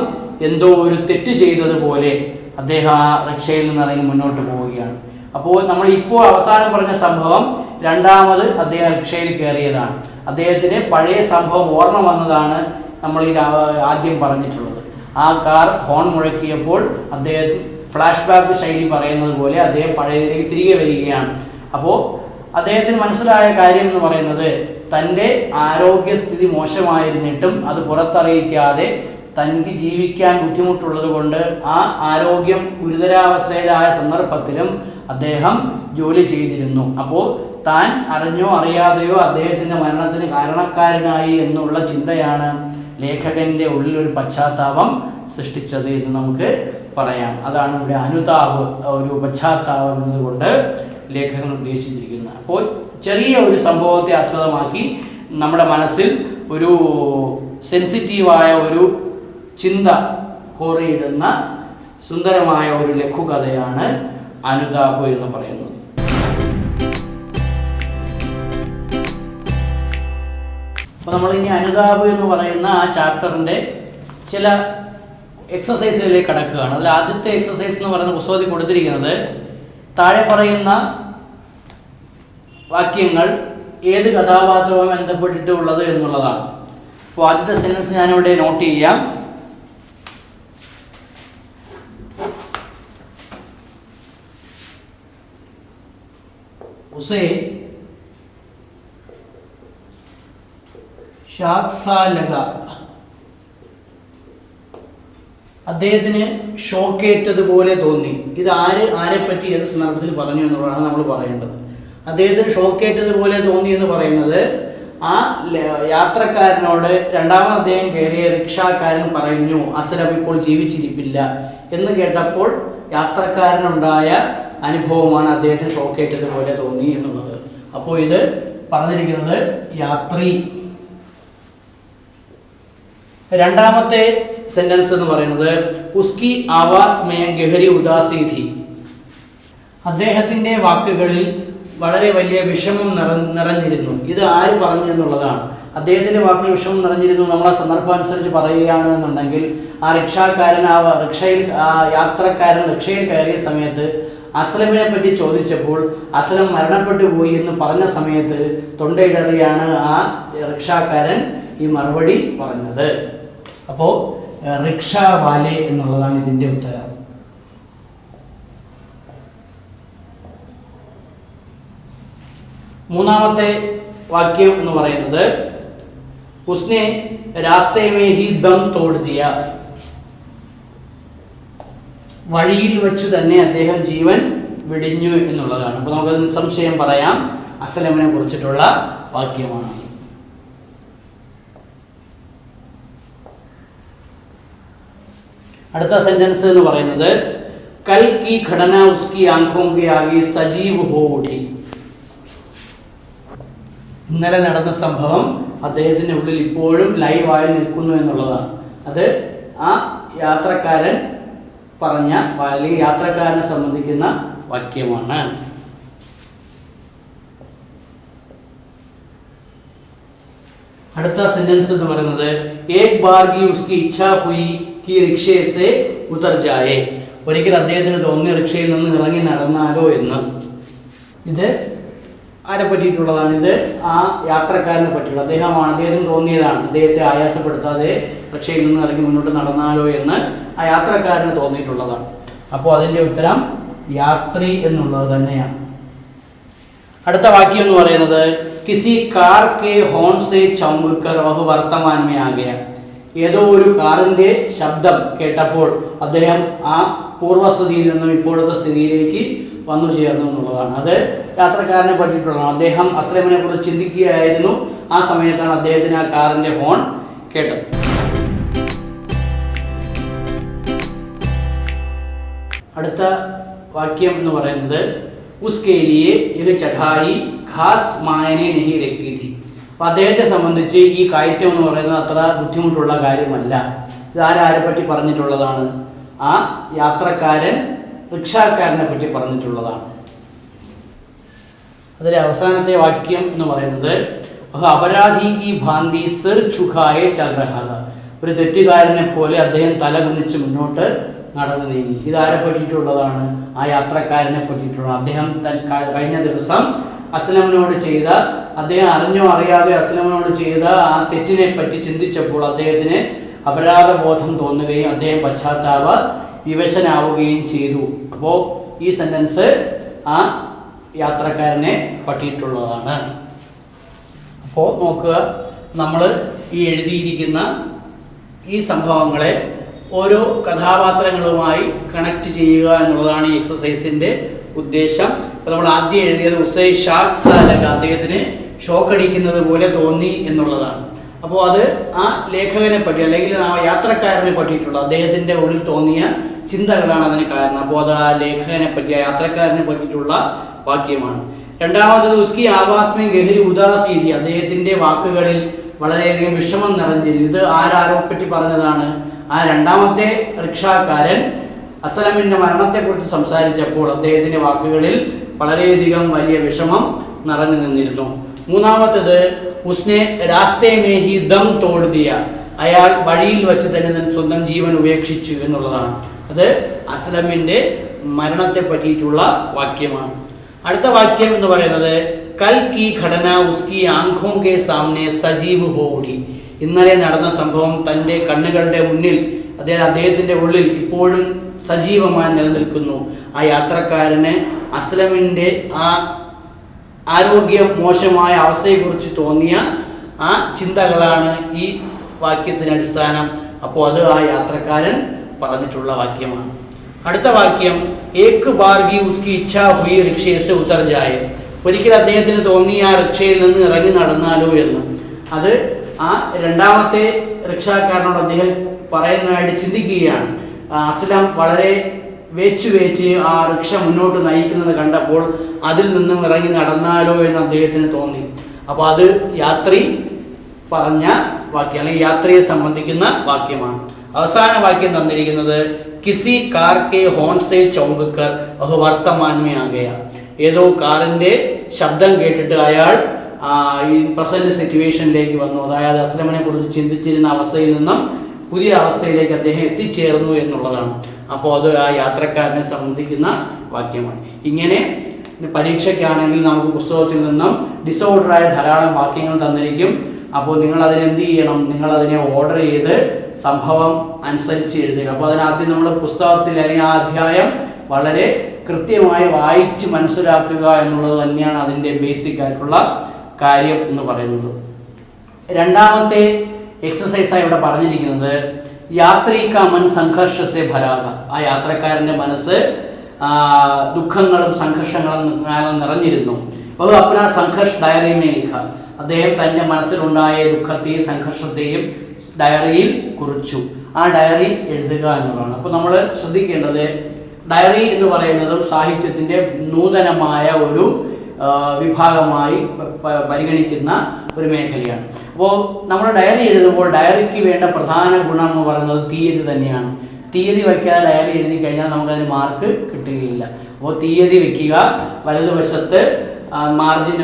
എന്തോ ഒരു തെറ്റ് ചെയ്തതുപോലെ അദ്ദേഹം ആ റിക്ഷയിൽ നിന്ന് ഇറങ്ങി മുന്നോട്ട് പോവുകയാണ്. അപ്പോൾ നമ്മൾ ഇപ്പോൾ അവസാനം പറഞ്ഞ സംഭവം രണ്ടാമത് അദ്ദേഹം റിക്ഷയിൽ കയറിയതാണ്. അദ്ദേഹത്തിന് പഴയ സംഭവം ഓർമ്മ വന്നതാണ് നമ്മൾ ഈ ആദ്യം പറഞ്ഞിട്ടുള്ളത്. ആ കാർ ഹോൺ മുഴക്കിയപ്പോൾ അദ്ദേഹം ഫ്ലാഷ് ബാക്ക് ശൈലി പറയുന്നത് പോലെ അദ്ദേഹം പഴയതിലേക്ക് തിരികെ വരികയാണ്. അപ്പോൾ അദ്ദേഹത്തിന് മനസ്സിലായ കാര്യം എന്ന് പറയുന്നത്, തൻ്റെ ആരോഗ്യസ്ഥിതി മോശമായിരുന്നിട്ടും അത് പുറത്തറിയിക്കാതെ തനിക്ക് ജീവിക്കാൻ ബുദ്ധിമുട്ടുള്ളത് കൊണ്ട് ആ ആരോഗ്യം ഗുരുതരാവസ്ഥയിലായ സന്ദർഭത്തിലും അദ്ദേഹം ജോലി ചെയ്തിരുന്നു. അപ്പോൾ താൻ അറിഞ്ഞോ അറിയാതെയോ അദ്ദേഹത്തിൻ്റെ മരണത്തിന് കാരണക്കാരനായി എന്നുള്ള ചിന്തയാണ് ലേഖകൻ്റെ ഉള്ളിലൊരു പശ്ചാത്താപം സൃഷ്ടിച്ചത് എന്ന് നമുക്ക് പറയാം. അതാണ് ഇവിടെ അനുതാപ്, ഒരു പശ്ചാത്താപം എന്നതുകൊണ്ട് ലേഖകൻ ഉദ്ദേശിച്ചിരിക്കുന്നത്. അപ്പോൾ ചെറിയ ഒരു സംഭവത്തെ ആസ്പദമാക്കി നമ്മുടെ മനസ്സിൽ ഒരു സെൻസിറ്റീവായ ഒരു ചിന്ത കോറിയിടുന്ന സുന്ദരമായ ഒരു ലഘുകഥയാണ് അനുതാപ് എന്ന് പറയുന്നത്. അപ്പോൾ നമ്മളിനി അനുതാപ് എന്ന് പറയുന്ന ആ ചാപ്റ്ററിൻ്റെ ചില എക്സസൈസുകളിലേക്ക് കടക്കുകയാണ്. അതിൽ ആദ്യത്തെ എക്സസൈസ് എന്ന് പറയുന്ന പുസ്തകത്തിൽ കൊടുത്തിരിക്കുന്നത് താഴെ പറയുന്ന വാക്യങ്ങൾ ഏത് കഥാപാത്രവുമായി ബന്ധപ്പെട്ടിട്ടുള്ളത് എന്നുള്ളതാണ്. അപ്പോൾ ആദ്യത്തെ സെൻറ്റൻസ് ഞാനിവിടെ നോട്ട് ചെയ്യാം. उसे शाक सा लगा അദ്ദേഹത്തിന് ഷോക്കേറ്റതുപോലെ തോന്നി. ഇത് ആരെപ്പറ്റി ഏത് സന്ദർഭത്തിൽ പറഞ്ഞു എന്നുള്ളതാണ് നമ്മൾ പറയേണ്ടത്. അദ്ദേഹത്തിന് ഷോക്കേറ്റതുപോലെ തോന്നി എന്ന് പറയുന്നത് ആ യാത്രക്കാരനോട് രണ്ടാമത് അദ്ദേഹം കയറിയ റിക്ഷാക്കാരൻ പറഞ്ഞു അസ്ലം ഇപ്പോൾ ജീവിച്ചിരിപ്പില്ല എന്ന് കേട്ടപ്പോൾ യാത്രക്കാരനുണ്ടായ അനുഭവമാണ് അദ്ദേഹത്തിന് ഷോക്കേറ്റതുപോലെ തോന്നി എന്നുള്ളത്. അപ്പോൾ ഇത് പറഞ്ഞിരിക്കുന്നത് യാത്രി. രണ്ടാമത്തെ സെന്റൻസ് എന്ന് പറയുന്നത് ഉസ്കി ആവാസ് മേ ഗഹരി ഉദാസി ഥി. അദ്ദേഹത്തിന്റെ വാക്കുകളിൽ വളരെ വലിയ വിഷമം നിറഞ്ഞിരുന്നു. ഇത് ആര് പറഞ്ഞു എന്നുള്ളതാണ്. അദ്ദേഹത്തിന്റെ വാക്കുകൾ വിഷമം നിറഞ്ഞിരുന്നു നമ്മളെ സന്ദർഭമനുസരിച്ച് പറയുകയാണ് എന്നുണ്ടെങ്കിൽ ആ റിക്ഷാക്കാരൻ യാത്രക്കാരൻ റിക്ഷയിൽ കയറിയ സമയത്ത് അസ്ലമിനെ പറ്റി ചോദിച്ചപ്പോൾ അസ്ലം മരണപ്പെട്ടു പോയി എന്ന് പറഞ്ഞ സമയത്ത് തൊണ്ടയിടറിയാണ് ആ റിക്ഷാക്കാരൻ ഈ മറുപടി പറഞ്ഞത്. അപ്പോൾ റിക്ഷാ വാലെ എന്നുള്ളതാണ് ഇതിന്റെ ഉത്തരം. മൂന്നാമത്തെ വാക്യം എന്ന് പറയുന്നത് ഉസ്നെ രാസ്തേ മേ ഹി ദം തോട് ദിയ. വഴിയിൽ വെച്ച് തന്നെ അദ്ദേഹം ജീവൻ വെടിഞ്ഞു എന്നുള്ളതാണ്. അപ്പോൾ നമുക്ക് സംശയം പറയാം അസ്ലമിനെ കുറിച്ചിട്ടുള്ള വാക്യമാണ്. അടുത്ത സെന്റൻസ് എന്ന് പറയുന്നത് കൽ കി ഘടന ഉസ്കി ആംഖോं के आगे സജീവ് ഹോ ഉഠി. ഇന്നലെ നടന്ന സംഭവം അദ്ദേഹത്തിന്റെ ഉള്ളിൽ ഇപ്പോഴും ലൈവായി നിൽക്കുന്നു എന്നുള്ളതാണ്. അത് ആ യാത്രക്കാരൻ പറഞ്ഞ അല്ലെങ്കിൽ യാത്രക്കാരനെ സംബന്ധിക്കുന്ന വാക്യമാണ്. അടുത്ത സെന്റൻസ് എന്ന് പറയുന്നത് ഏക് ബാർ കി ഉസ്കി ഇച്ഛാ ഹുയി കി റിക്ഷേ സേ ഉതർ ജായേ. ഒരിക്കൽ അദ്ദേഹത്തിന് തോന്നി റിക്ഷയിൽ നിന്ന് ഇറങ്ങി നടന്നാലോ എന്ന്. ഇത് ആരെ പറ്റിയിട്ടുള്ളതാണ്? ഇത് ആ യാത്രക്കാരനെ പറ്റിയുള്ള അദ്ദേഹത്തിന് തോന്നിയതാണ്. അദ്ദേഹത്തെ ആയാസപ്പെടുത്താതെ റിക്ഷയിൽ നിന്ന് ഇറങ്ങി മുന്നോട്ട് നടന്നാലോ എന്ന് ആ യാത്രക്കാരന് തോന്നിയിട്ടുള്ളതാണ്. അപ്പോൾ അതിൻ്റെ ഉത്തരം യാത്രി എന്നുള്ളത് തന്നെയാണ്. അടുത്ത വാക്യം എന്ന് പറയുന്നത് കിസി കാർ കെ ഹോൺ സേ ചൗങ്കർ വഹ് വർത്തമാൻ മേ ആ ഗയ. ഏതോ ഒരു കാറിന്റെ ശബ്ദം കേട്ടപ്പോൾ അദ്ദേഹം ആ പൂർവ്വസ്ഥിതിയിൽ നിന്നും ഇപ്പോഴത്തെ സ്ഥിതിയിലേക്ക് വന്നു ചേർന്നു എന്നുള്ളതാണ്. അത് യാത്രക്കാരനെ പറ്റിയിട്ടുള്ളതാണ്. അദ്ദേഹം അസ്ലമിനെ കുറിച്ച് ചിന്തിക്കുകയായിരുന്നു. ആ സമയത്താണ് അദ്ദേഹത്തിന് ആ കാറിന്റെ ഹോൺ കേട്ടത്. അടുത്ത വാക്യം എന്ന് പറയുന്നത് ഉസ്കേ ലിയേ യഹ് ചढ़ाई ഖാസ് മായനെ നഹി രഖ്തി ഥി. അപ്പോൾ അദ്ദേഹത്തെ സംബന്ധിച്ച് ഈ കയറ്റം എന്ന് പറയുന്നത് അത്ര ബുദ്ധിമുട്ടുള്ള കാര്യമല്ല. ഇത് ആരെ പറ്റി പറഞ്ഞിട്ടുള്ളതാണ്? ആ യാത്രക്കാരൻ റിക്ഷാക്കാരനെ പറ്റി പറഞ്ഞിട്ടുള്ളതാണ്. അതിലെ അവസാനത്തെ വാക്യം എന്ന് പറയുന്നത് അപരാധി കി ഭാന്തി സിർ ഝുകായെ ചൽ രഹാ ഥാ. ഒരു തെറ്റുകാരനെ പോലെ അദ്ദേഹം തല കുനിച്ച് മുന്നോട്ട് നടന്നു നീങ്ങി. ഇതാരെ പറ്റിയിട്ടുള്ളതാണ്? ആ യാത്രക്കാരനെ പറ്റിയിട്ടുള്ള. അദ്ദേഹം കഴിഞ്ഞ ദിവസം അസ്ലമിനോട് ചെയ്ത, അദ്ദേഹം അറിഞ്ഞോ അറിയാതെ അസ്ലമിനോട് ചെയ്ത ആ തെറ്റിനെ പറ്റി ചിന്തിച്ചപ്പോൾ അദ്ദേഹത്തിന് അപരാധബോധം തോന്നുകയും അദ്ദേഹം പശ്ചാത്താപ വിവശനാവുകയും ചെയ്തു. അപ്പോൾ ഈ സെന്റൻസ് ആ യാത്രക്കാരനെ പറ്റിയിട്ടുള്ളതാണ്. അപ്പോൾ നോക്കുക, നമ്മൾ ഈ എഴുതിയിരിക്കുന്ന ഈ സംഭവങ്ങളെ ഓരോ കഥാപാത്രങ്ങളുമായി കണക്ട് ചെയ്യുക എന്നുള്ളതാണ് ഈ എക്സസൈസിൻ്റെ ഉദ്ദേശം. അപ്പോൾ നമ്മൾ ആദ്യം എഴുതിയത് ഉസൈ ഷാഖ് സാലക, അദ്ദേഹത്തിന് ഷോക്ക് അടിക്കുന്നത് പോലെ തോന്നി എന്നുള്ളതാണ്. അപ്പോൾ അത് ആ ലേഖകനെ പറ്റി അല്ലെങ്കിൽ ആ യാത്രക്കാരനെ പറ്റിയിട്ടുള്ള അദ്ദേഹത്തിൻ്റെ ഉള്ളിൽ തോന്നിയ ചിന്തകളാണ് അതിന് കാരണം. അപ്പോൾ അത് ആ ലേഖകനെ പറ്റി, ആ യാത്രക്കാരനെ പറ്റിയിട്ടുള്ള വാക്യമാണ്. രണ്ടാമത്തത് ഉസ്കി ആവാസ് മേ ഗഹരി ഉദാസീതി, അദ്ദേഹത്തിൻ്റെ വാക്കുകളിൽ വളരെയധികം വിഷമം നിറഞ്ഞിരുന്നു. ഇത് ആരോപ്പറ്റി പറഞ്ഞതാണ്? ആ രണ്ടാമത്തെ റിക്ഷാക്കാരൻ അസ്ലമിൻ്റെ മരണത്തെക്കുറിച്ച് സംസാരിച്ചപ്പോൾ അദ്ദേഹത്തിൻ്റെ വാക്കുകളിൽ വളരെയധികം വലിയ വിഷമം നിറഞ്ഞു നിന്നിരുന്നു. മൂന്നാമത്തേത് ഉസ്നെ രാസ്തേ മേ ഹി ദം തോട് ദിയ, അയാൾ വഴിയിൽ വെച്ച് തന്നെ സ്വന്തം ജീവൻ ഉപേക്ഷിച്ചു എന്നുള്ളതാണ്. അത് അസ്ലമിൻ്റെ മരണത്തെ പറ്റിയിട്ടുള്ള വാക്യമാണ്. അടുത്ത വാക്യം എന്ന് പറയുന്നത് കൽ കി ഘടന ഉസ്കി ആംഖോं के सामने സജീവ് ഹോ ഉഠി. ഇന്നലെ നടന്ന സംഭവം തൻ്റെ കണ്ണുകളുടെ മുന്നിൽ അദ്ദേഹത്തിൻ്റെ ഉള്ളിൽ ഇപ്പോഴും സജീവമായി നിലനിൽക്കുന്നു. ആ യാത്രക്കാരന് അസ്ലമിൻ്റെ ആ ആരോഗ്യം മോശമായ അവസ്ഥയെക്കുറിച്ച് തോന്നിയ ആ ചിന്തകളാണ് ഈ വാക്യത്തിന് അടിസ്ഥാനം. അപ്പോൾ അത് ആ യാത്രക്കാരൻ പറഞ്ഞിട്ടുള്ള വാക്യമാണ്. അടുത്ത വാക്യം ഏക് ബാർഗി ഉസ്കി ഇച്ഛാ ഹുയി റിക്ഷേസ് ഉത്തർ ജായ. ഒരിക്കൽ അദ്ദേഹത്തിന് തോന്നി ആ റിക്ഷയിൽ നിന്ന് ഇറങ്ങി നടന്നാലോ എന്ന്. അത് ആ രണ്ടാമത്തെ റിക്ഷാക്കാരനോട് അദ്ദേഹം പറയുന്നതായിട്ട് ചിന്തിക്കുകയാണ്. അസ്ലം വളരെ വേച്ച് ആ റിക്ഷ മുന്നോട്ട് നയിക്കുന്നത് കണ്ടപ്പോൾ അതിൽ നിന്നും ഇറങ്ങി നടന്നാലോ എന്ന് അദ്ദേഹത്തിന് തോന്നി. അപ്പോൾ അത് യാത്രി പറഞ്ഞ വാക്യം, അല്ലെങ്കിൽ യാത്രയെ സംബന്ധിക്കുന്ന വാക്യമാണ്. അവസാന വാക്യം തന്നിരിക്കുന്നത് കിസി കാർ കെ ഹോൺ സെ ചൗങ്കർ വഹ് വർത്തമാൻ മേ ആ ഗയ. ഏതോ കാറിന്റെ ശബ്ദം കേട്ടിട്ട് അയാൾ ഈ പ്രസന്റ് സിറ്റുവേഷനിലേക്ക് വന്നു. അതായത് അസ്ലമിനെ കുറിച്ച് ചിന്തിച്ചിരുന്ന അവസ്ഥയിൽ നിന്നും പുതിയ അവസ്ഥയിലേക്ക് അദ്ദേഹം എത്തിച്ചേർന്നു എന്നുള്ളതാണ്. അപ്പോൾ അത് ആ യാത്രക്കാരനെ സംബന്ധിക്കുന്ന വാക്യമാണ്. ഇങ്ങനെ പരീക്ഷയ്ക്കാണെങ്കിൽ നമുക്ക് പുസ്തകത്തിൽ നിന്നും ഡിസോർഡറായ ധാരാളം വാക്യങ്ങൾ തന്നിരിക്കും. അപ്പോൾ നിങ്ങൾ അതിനെന്ത് ചെയ്യണം? നിങ്ങളതിനെ ഓർഡർ ചെയ്ത് സംഭവം അനുസരിച്ച് എഴുതുക. അപ്പോൾ അതിനാദ്യം നമ്മൾ പുസ്തകത്തിൽ അല്ലെങ്കിൽ ആ അധ്യായം വളരെ കൃത്യമായി വായിച്ച് മനസ്സിലാക്കുക എന്നുള്ളത് തന്നെയാണ് അതിൻ്റെ ബേസിക് ആയിട്ടുള്ള കാര്യം എന്ന് പറയുന്നത്. രണ്ടാമത്തെ എക്സസൈസായി ഇവിടെ പറഞ്ഞിരിക്കുന്നത് യാത്രി കാ മൻ സംഘർഷസെ ഭരാത. ആ യാത്രക്കാരൻ്റെ മനസ്സ് ദുഃഖങ്ങളും സംഘർഷങ്ങളും നിറഞ്ഞിരുന്നു. അപ്പോൾ അപ്ന സംഘർഷ് ഡയറി മേ ലിഖ. അദ്ദേഹം തൻ്റെ മനസ്സിലുണ്ടായ ദുഃഖത്തെയും സംഘർഷത്തെയും ഡയറിയിൽ കുറിച്ചു. ആ ഡയറി എഴുതുക എന്നുള്ളതാണ്. അപ്പോൾ നമ്മൾ ശ്രദ്ധിക്കേണ്ടത് ഡയറി എന്ന് പറയുന്നതും സാഹിത്യത്തിൻ്റെ നൂതനമായ ഒരു വിഭാഗമായി പരിഗണിക്കുന്ന ഒരു മേഖലയാണ്. അപ്പോൾ നമ്മൾ ഡയറി എഴുതുമ്പോൾ ഡയറിക്ക് വേണ്ട പ്രധാന ഗുണം എന്ന് പറയുന്നത് തീയതി തന്നെയാണ്. തീയതി വയ്ക്കാതെ ഡയറി എഴുതി കഴിഞ്ഞാൽ നമുക്കതിന് മാർക്ക് കിട്ടുകയില്ല. അപ്പോൾ തീയതി വെക്കുക, വലതുവശത്ത്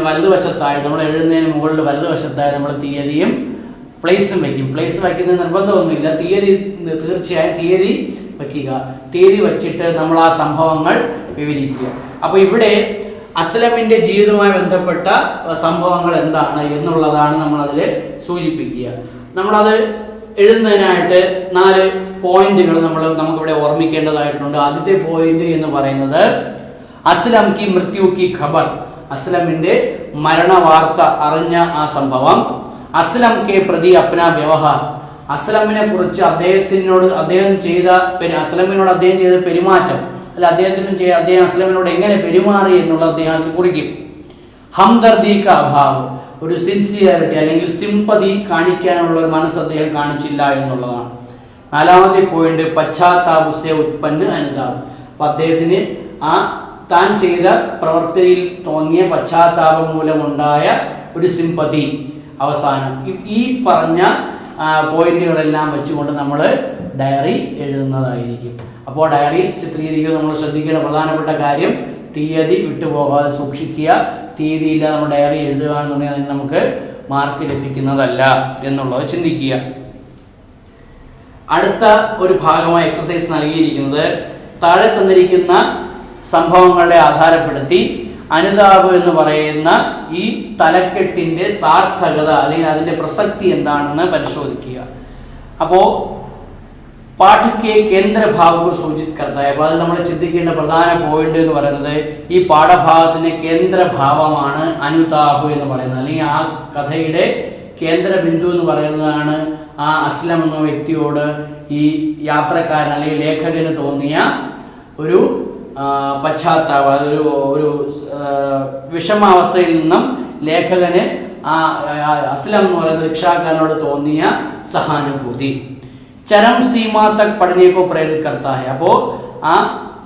വലതുവശത്തായി നമ്മൾ എഴുതുന്നതിന് മുകളിൽ വലതുവശത്തായി നമ്മൾ തീയതിയും പ്ലേസും വയ്ക്കും. പ്ലേസ് വയ്ക്കുന്നത് നിർബന്ധമൊന്നുമില്ല, തീയതി തീർച്ചയായും തീയതി വയ്ക്കുക. തീയതി വച്ചിട്ട് നമ്മൾ ആ സംഭവങ്ങൾ വിവരിക്കുക. അപ്പോൾ ഇവിടെ അസ്ലമിൻ്റെ ജീവിതവുമായി ബന്ധപ്പെട്ട സംഭവങ്ങൾ എന്താണ് എന്നുള്ളതാണ് നമ്മളതിൽ സൂചിപ്പിക്കുക. നമ്മളത് എഴുതുന്നതിനായിട്ട് 4 പോയിന്റുകൾ നമുക്കിവിടെ ഓർമ്മിക്കേണ്ടതായിട്ടുണ്ട്. ആദ്യത്തെ പോയിന്റ് എന്ന് പറയുന്നത് അസ്ലം കി മൃത്യു കി ഖബർ. അസ്ലമിൻ്റെ മരണവാർത്ത അറിഞ്ഞ ആ സംഭവം. അസ്ലം കെ പ്രതി അപ്ന വ്യവഹാർ. അസ്ലമിനെ കുറിച്ച് അദ്ദേഹം ചെയ്ത പെരുമാറ്റം, അല്ല അദ്ദേഹം അസ്ലമിനോട് എങ്ങനെ പെരുമാറി എന്നുള്ളത് അദ്ദേഹം അതിൽ കുറിക്കും. ഹംദർദി കാ അഭാവ്. ഒരു സിൻസിയറിറ്റി അല്ലെങ്കിൽ സിമ്പതി കാണിക്കാനുള്ള ഒരു മനസ്സ് അദ്ദേഹം കാണിച്ചില്ല എന്നുള്ളതാണ്. 4ാമത്തെ പോയിന്റ് പശ്ചാത്താപുസെ ഉത്പന്ന അനുതാപ്. അപ്പം അദ്ദേഹത്തിന് ആ താൻ ചെയ്ത പ്രവൃത്തിയിൽ തോന്നിയ പശ്ചാത്താപം മൂലമുണ്ടായ ഒരു സിമ്പതി. അവസാനം ഈ പറഞ്ഞ പോയിന്റുകളെല്ലാം വെച്ചുകൊണ്ട് നമ്മൾ ഡയറി എഴുതുന്നതായിരിക്കും. അപ്പോൾ ഡയറി ചിത്രീകരിക്കുക നമ്മൾ ശ്രദ്ധിക്കേണ്ട പ്രധാനപ്പെട്ട കാര്യം തീയതി വിട്ടുപോകാതെ സൂക്ഷിക്കുക. തീയതിയില്ലാതെ നമ്മൾ ഡയറി എഴുതുക എന്നുണ്ടെങ്കിൽ അതിന് നമുക്ക് മാർക്ക് ലഭിക്കുന്നതല്ല എന്നുള്ളത് ചിന്തിക്കുക. അടുത്ത ഒരു ഭാഗമായി എക്സസൈസ് നൽകിയിരിക്കുന്നത് താഴെ തന്നിരിക്കുന്ന സംഭവങ്ങളെ ആധാരപ്പെടുത്തി അനുതാപ് എന്ന് പറയുന്ന ഈ തലക്കെട്ടിൻ്റെ സാർത്ഥകത അല്ലെങ്കിൽ അതിൻ്റെ പ്രസക്തി എന്താണെന്ന് പരിശോധിക്കുക. അപ്പോൾ പാഠ്യക്കെ കേന്ദ്രഭാവ സൂചിത് കർത്തായ. അപ്പോൾ അത് നമ്മൾ ചിന്തിക്കേണ്ട പ്രധാന പോയിന്റ് എന്ന് പറയുന്നത് ഈ പാഠഭാഗത്തിൻ്റെ കേന്ദ്രഭാവമാണ് അനുതാപ് എന്ന് പറയുന്നത്. അല്ലെങ്കിൽ ആ കഥയുടെ കേന്ദ്ര ബിന്ദു എന്ന് പറയുന്നതാണ് ആ അസ്ലം എന്ന വ്യക്തിയോട് ഈ യാത്രക്കാരൻ അല്ലെങ്കിൽ ലേഖകന് തോന്നിയ ഒരു പശ്ചാത്താപം. അതൊരു വിഷമാവസ്ഥയിൽ നിന്നും ലേഖകന് ആ അസ്ലം എന്ന് പറയുന്ന റിക്ഷാക്കാരനോട് തോന്നിയ സഹാനുഭൂതി. ചരം സീമാ തക് പഠനേക്കോ പ്രേരിത് കർത്താ ഹെ. അപ്പോൾ ആ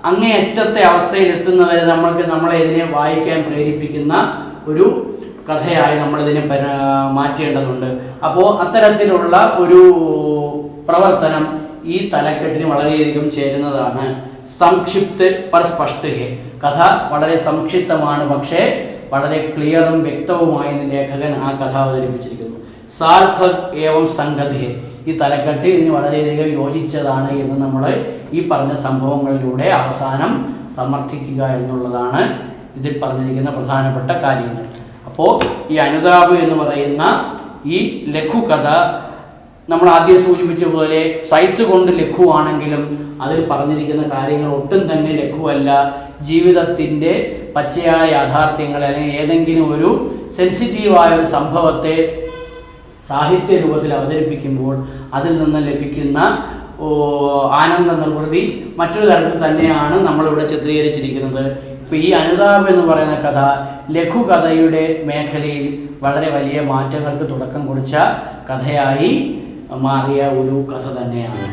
അങ്ങേയറ്റത്തെ അവസ്ഥയിൽ എത്തുന്നവരെ നമ്മളെ ഇതിനെ വായിക്കാൻ പ്രേരിപ്പിക്കുന്ന ഒരു കഥയായി നമ്മളിതിനെ മാറ്റേണ്ടതുണ്ട്. അപ്പോൾ അത്തരത്തിലുള്ള ഒരു പ്രവർത്തനം ഈ തലക്കെട്ടിന് വളരെയധികം ചേരുന്നതാണ്. സംക്ഷിപ്ത് പർ സ്പഷ്ട് ഹെ. കഥ വളരെ സംക്ഷിപ്തമാണ്, പക്ഷേ വളരെ ക്ലിയറും വ്യക്തവുമായി ലേഖകൻ ആ കഥ അവതരിപ്പിച്ചിരിക്കുന്നു. സാർത്ഥക് ഏവം സംഗത് ഹെ. ഈ തലക്കെട്ട് ഇതിന് വളരെയധികം യോജിച്ചതാണ് എന്ന് നമ്മൾ ഈ പറഞ്ഞ സംഭവങ്ങളിലൂടെ അവസാനം സമർത്ഥിക്കുക എന്നുള്ളതാണ് ഇതിൽ പറഞ്ഞിരിക്കുന്ന പ്രധാനപ്പെട്ട കാര്യങ്ങൾ. അപ്പോൾ ഈ അനുതാപ് എന്ന് പറയുന്ന ഈ ലഘുകഥ നമ്മൾ ആദ്യം സൂചിപ്പിച്ച പോലെ സൈസ് കൊണ്ട് ലഘുവാണെങ്കിലും അതിൽ പറഞ്ഞിരിക്കുന്ന കാര്യങ്ങൾ ഒട്ടും തന്നെ ലഘുവല്ല. ജീവിതത്തിൻ്റെ പച്ചയായ യാഥാർത്ഥ്യങ്ങളെ അല്ലെങ്കിൽ ഏതെങ്കിലും ഒരു സെൻസിറ്റീവായ ഒരു സംഭവത്തെ സാഹിത്യ രൂപത്തിൽ അവതരിപ്പിക്കുമ്പോൾ അതിൽ നിന്ന് ലഭിക്കുന്ന ആനന്ദ നിർവൃതി മറ്റൊരു തരത്തിൽ തന്നെയാണ് നമ്മളിവിടെ ചിത്രീകരിച്ചിരിക്കുന്നത്. ഇപ്പോൾ ഈ അനുതാപം എന്ന് പറയുന്ന കഥ ലഘുകഥയുടെ മേഖലയിൽ വളരെ വലിയ മാറ്റങ്ങൾക്ക് തുടക്കം കുറിച്ച കഥയായി മാറിയ ഒരു കഥ തന്നെയാണ്.